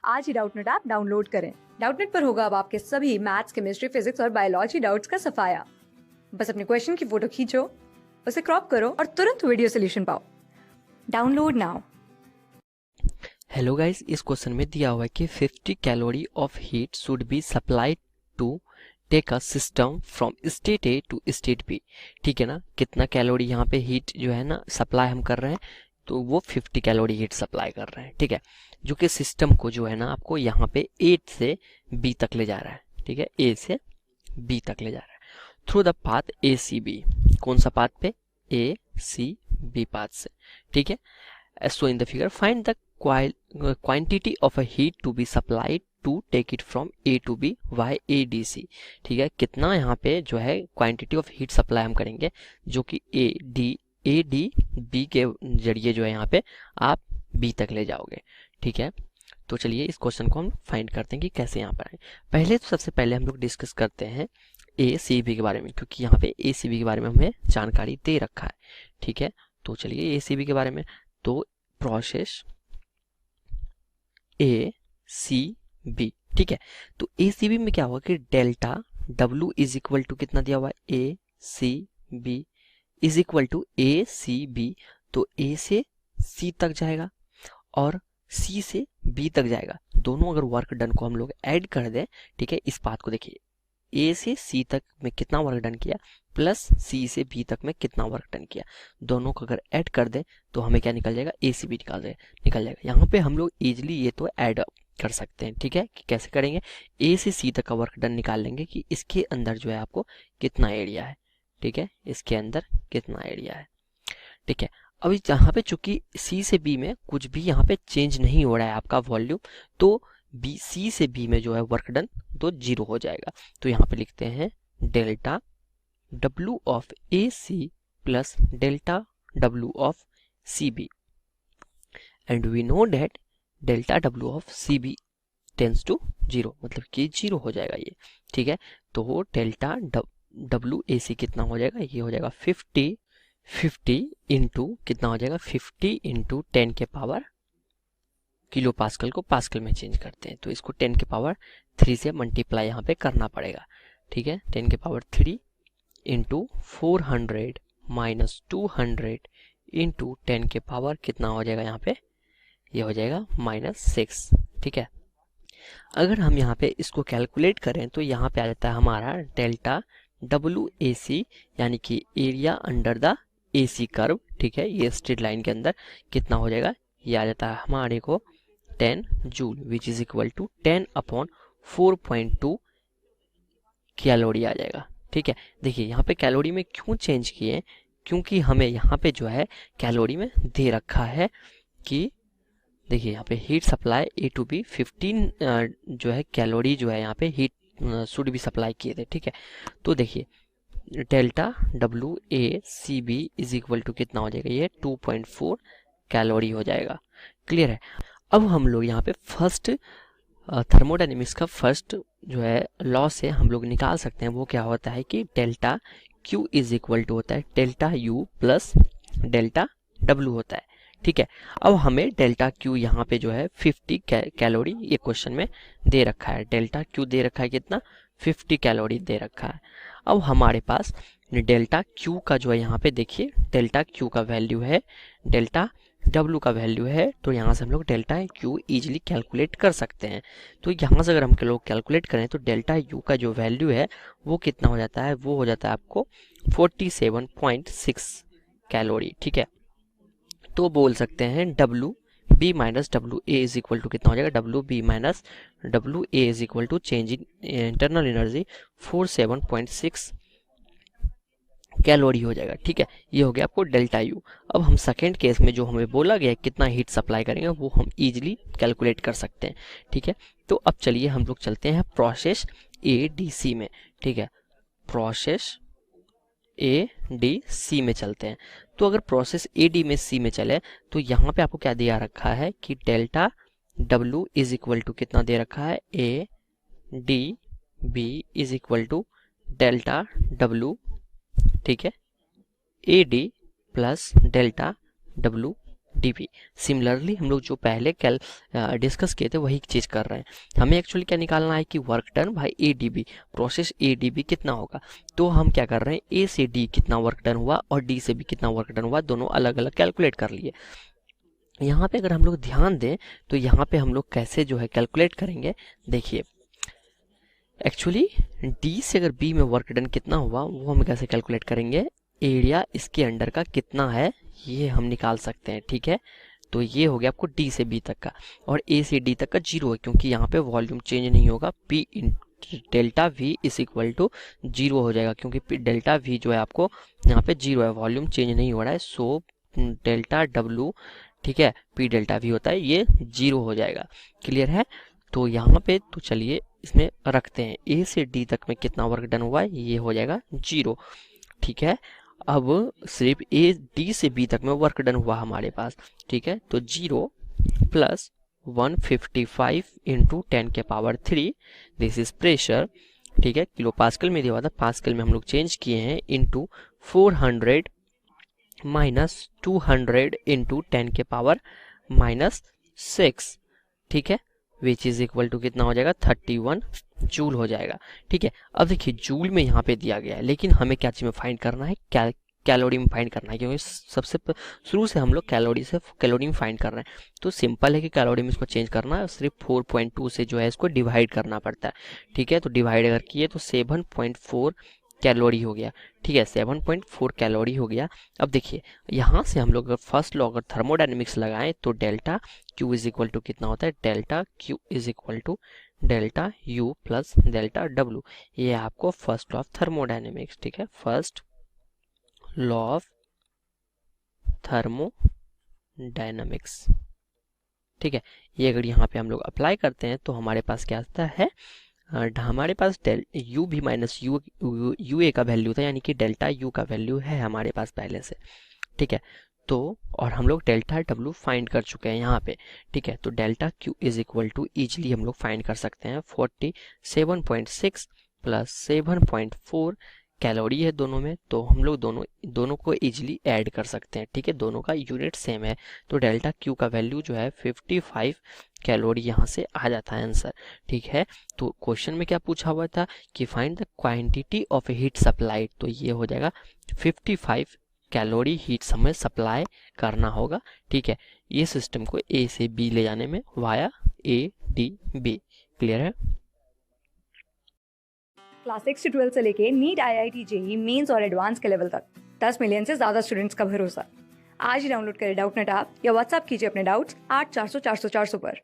आज ही Doubtnut app download करें। Doubtnut पर होगा अब आपके सभी मैथ्स, केमिस्ट्री, फिजिक्स और बायोलॉजी डाउट्स का सफाया। बस अपने क्वेश्चन की फोटो खींचो, उसे क्रॉप करो और तुरंत वीडियो सोल्यूशन पाओ। Download now. हेलो गाइस, इस क्वेश्चन में दिया हुआ है कि 50 calorie of heat should be supplied to take a system from state A to state B. ठीक है ना, कितना कैलोरी यहाँ पे हीट जो है ना सप्लाई हम कर रहे हैं, तो वो 50 कैलोरी हीट सप्लाई कर रहे हैं। ठीक है, जो कि सिस्टम को जो है ना आपको यहाँ पे ए से बी तक ले जा रहा है। ठीक है, ए से बी तक ले जा रहा है through the path A C B. कौन सा पाथ पे? ए सी बी पाथ से। ठीक है, as shown in the figure, find the quantity of a heat to be supplied to take it from A to B by ADC। ठीक है, कितना यहाँ पे जो है क्वांटिटी ऑफ हीट सप्लाई हम करेंगे, जो कि ए डी बी के जरिए जो है यहाँ पे आप बी तक ले जाओगे। ठीक है, तो चलिए इस क्वेश्चन को हम फाइंड करते हैं कि कैसे यहाँ पर आए। पहले तो सबसे पहले हम लोग डिस्कस करते हैं ए सी बी के बारे में, क्योंकि यहाँ पे ए सी बी के बारे में हमें जानकारी दे रखा है। ठीक है, तो चलिए ए सी बी के बारे में। तो प्रोसेस ए सी बी, ठीक है, तो ए सी बी में क्या होगा कि delta W is equal to कितना दिया हुआ है, A C B is equal to A C B. तो ए से सी तक जाएगा और सी से बी तक जाएगा। दोनों अगर वर्क डन को हम लोग ऐड कर दें, ठीक है, इस बात को देखिए, ए से सी तक में कितना वर्क डन किया प्लस सी से बी तक में कितना वर्क डन किया, दोनों को अगर ऐड कर दें तो हमें क्या निकल जाएगा, ए सी बी निकल जाएगा। यहाँ पे हम लोग इजिली ये तो ऐड कर सकते हैं। ठीक है, कि कैसे करेंगे, ए से सी तक का वर्क डन निकाल लेंगे कि इसके अंदर जो है आपको कितना एरिया है। ठीक है, इसके अंदर कितना एरिया है। ठीक है, अभी यहाँ पे चूंकि सी से बी में कुछ भी यहाँ पे चेंज नहीं हो रहा है आपका वॉल्यूम, तो बी सी से बी में जो है वर्क डन तो 0 हो जाएगा। तो यहाँ पे लिखते हैं delta W of A C plus delta W of C B, and we know that delta W of C B tends to 0, मतलब कि 0 हो जाएगा ये। ठीक है, तो डेल्टा डब्ल्यू ए सी कितना हो जाएगा, ये हो जाएगा 50 इंटू कितना हो जाएगा, 50 इंटू 10 के पावर किलो पास्कल को पास्कल में चेंज करते हैं, तो इसको 10 के पावर 3 से मल्टीप्लाई यहाँ पे करना पड़ेगा। ठीक है, 10 के पावर 3 इंटू 400 माइनस 200 इंटू 10 के पावर कितना हो जाएगा यहाँ पे, ये हो जाएगा -6। ठीक है, अगर हम यहाँ पे इसको कैलकुलेट करें तो यहाँ पे आ जाता है हमारा डेल्टा डब्ल्यू ए सी, यानी कि area under the A C curve. ठीक है, ये स्ट्रेट लाइन के अंदर कितना हो जाएगा, ये आ जाता है हमारे को 10 joule, which is equal to 10 upon 4.2 calorie आ जाएगा। ठीक है, देखिए यहाँ पे कैलोरी में क्यों चेंज किए, क्योंकि हमें यहाँ पे जो है कैलोरी में दे रखा है कि देखिए यहाँ पे heat supply A to B 15 जो है कैलोरी जो है यहाँ पे हीट शुड भी सप्लाई किए थे। ठीक है, तो देखिए delta W A C B is equal to कितना हो जाएगा, ये 2.4 कैलोरी हो जाएगा। क्लियर है। अब हम लोग यहाँ पे फर्स्ट थर्मोडायनेमिक्स का फर्स्ट जो है लॉ से हम लोग निकाल सकते हैं, वो क्या होता है कि delta Q is equal to होता है delta U plus delta W होता है। ठीक है, अब हमें डेल्टा क्यू यहाँ पे जो है 50 कैलोरी ये क्वेश्चन में दे रखा है। डेल्टा क्यू दे रखा है कितना, 50 कैलोरी दे रखा है। अब हमारे पास डेल्टा क्यू का जो है यहाँ पे देखिए, डेल्टा क्यू का वैल्यू है, डेल्टा डब्ल्यू का वैल्यू है, तो यहाँ से हम लोग डेल्टा क्यू इजीली कैलकुलेट कर सकते हैं। तो यहाँ से अगर हम लोग कैलकुलेट करें तो डेल्टा यू का जो वैल्यू है वो कितना हो जाता है, वो हो जाता है आपको 47.6 कैलोरी। ठीक है, तो बोल सकते हैं W B minus W A is equal to कितना हो जाएगा, W B minus W A is equal to change in internal energy 47.6 calorie हो जाएगा। ठीक है, ये हो गया आपको डेल्टा यू। अब हम सेकेंड केस में जो हमें बोला गया है कितना हीट सप्लाई करेंगे वो हम इजीली कैलकुलेट कर सकते हैं। ठीक है, तो अब चलिए हम लोग चलते हैं प्रोसेस ए डी सी में। ठीक है, प्रोसेस ए डी सी में चलते हैं। तो अगर प्रोसेस ए डी में सी में चले तो यहाँ पे आपको क्या दिया रखा है कि delta W is equal to कितना दे रखा है, A D B is equal to delta W, ठीक है, A D plus delta W DB. Similarly हम लोग जो पहले डिस्कस किए थे वही चीज़ कर रहे हैं। हमें एक्चुअली क्या निकालना है कि work done by ADB, process ADB कितना होगा। तो हम क्या कर रहे हैं, ए से डी कितना वर्क डन हुआ और डी से बी कितना वर्क डन हुआ, दोनों अलग अलग कैलकुलेट कर लिए। यहाँ पे अगर हम लोग ध्यान दें तो यहाँ पे हम लोग कैसे जो है कैलकुलेट करेंगे, देखिए एक्चुअली डी से अगर बी में वर्क डन कितना हुआ वो हम कैसे कैलकुलेट करेंगे, एरिया इसके अंडर का कितना है ये हम निकाल सकते हैं। ठीक है, तो ये हो गया आपको डी से बी तक का, और ए से डी तक का 0 है क्योंकि यहाँ पे वॉल्यूम चेंज नहीं होगा। P delta V is equal to 0 हो जाएगा क्योंकि डेल्टा वी जो है आपको यहाँ पे 0 है, वॉल्यूम चेंज नहीं हो रहा है। सो डेल्टा डब्लू, ठीक है, पी डेल्टा वी होता है, ये 0 हो जाएगा। क्लियर है, तो यहाँ पे तो चलिए इसमें रखते हैं ए से डी तक में कितना वर्क डन हुआ है, ये हो जाएगा 0। ठीक है, अब सिर्फ ए डी से बी तक में वर्क डन हुआ हमारे पास। ठीक है, तो 0 प्लस 155 इंटू 10 के पावर 3, दिस इज प्रेशर। ठीक है, किलो पास्कल में दिया हुआ था, पास्कल में हम लोग चेंज किए हैं, इंटू 400 माइनस 200 इंटू 10 के पावर -6। ठीक है, विच इज इक्वल टू कितना हो जाएगा, 31 जूल हो जाएगा। ठीक है, अब देखिए जूल में यहाँ पे दिया गया है, लेकिन हमें क्या चीज़ में फाइंड करना है, कैलोरी में फाइंड करना है, क्योंकि सबसे शुरू से हम लोग कैलोरी में फाइंड कर रहे हैं। तो सिंपल है कि कैलोरी में इसको चेंज करना है, सिर्फ 4.2 से जो है इसको डिवाइड करना पड़ता है। ठीक है, तो डिवाइड अगर किए तो 7.4 कैलोरी हो गया। ठीक है, 7.4 कैलोरी हो गया। अब देखिए यहाँ से हम लोग अगर फर्स्ट लॉ अगर थर्मोडायनेमिक्स लगाएं तो delta Q is equal to कितना होता है, delta Q is equal to delta U plus delta W. ये आपको फर्स्ट लॉ ऑफ थर्मोडायनेमिक्स, ठीक है, फर्स्ट लॉ ऑफ थर्मोडायनेमिक्स। ठीक है, ये अगर यहाँ पे हम लोग अप्लाई करते हैं तो हमारे पास क्या आता है, हमारे पास डेल यू भी माइनस यू ए का वैल्यू था, यानी कि डेल्टा यू का वैल्यू है हमारे पास पहले से। ठीक है, तो और हम लोग डेल्टा डब्ल्यू फाइंड कर चुके हैं यहाँ पे। ठीक है, तो delta Q is equal to easily हम लोग फाइंड कर सकते हैं 47.6 प्लस 7.4 कैलोरी है दोनों में, तो हम लोग दोनों को इजिली ऐड कर सकते हैं। ठीक है, दोनों का यूनिट सेम है, तो डेल्टा क्यू का वैल्यू जो है 55 कैलोरी यहाँ से आ जाता है आंसर। ठीक है, तो क्वेश्चन में क्या पूछा हुआ था कि find the quantity of heat supplied, तो ये हो जाएगा 55 कैलोरी हीट हमें सप्लाई करना होगा। ठीक है, ये सिस्टम को ए से बी ले जाने में via A D B. Clear है, क्लास 6 से 12 से लेके नीट, IIT, जेई मेंस और एडवांस के लेवल तक 10 मिलियन से ज्यादा स्टूडेंट्स का भरोसा। आज ही डाउनलोड करें डाउटनेट ऐप या व्हाट्सएप कीजिए अपने डाउट्स 8400 400 400 पर।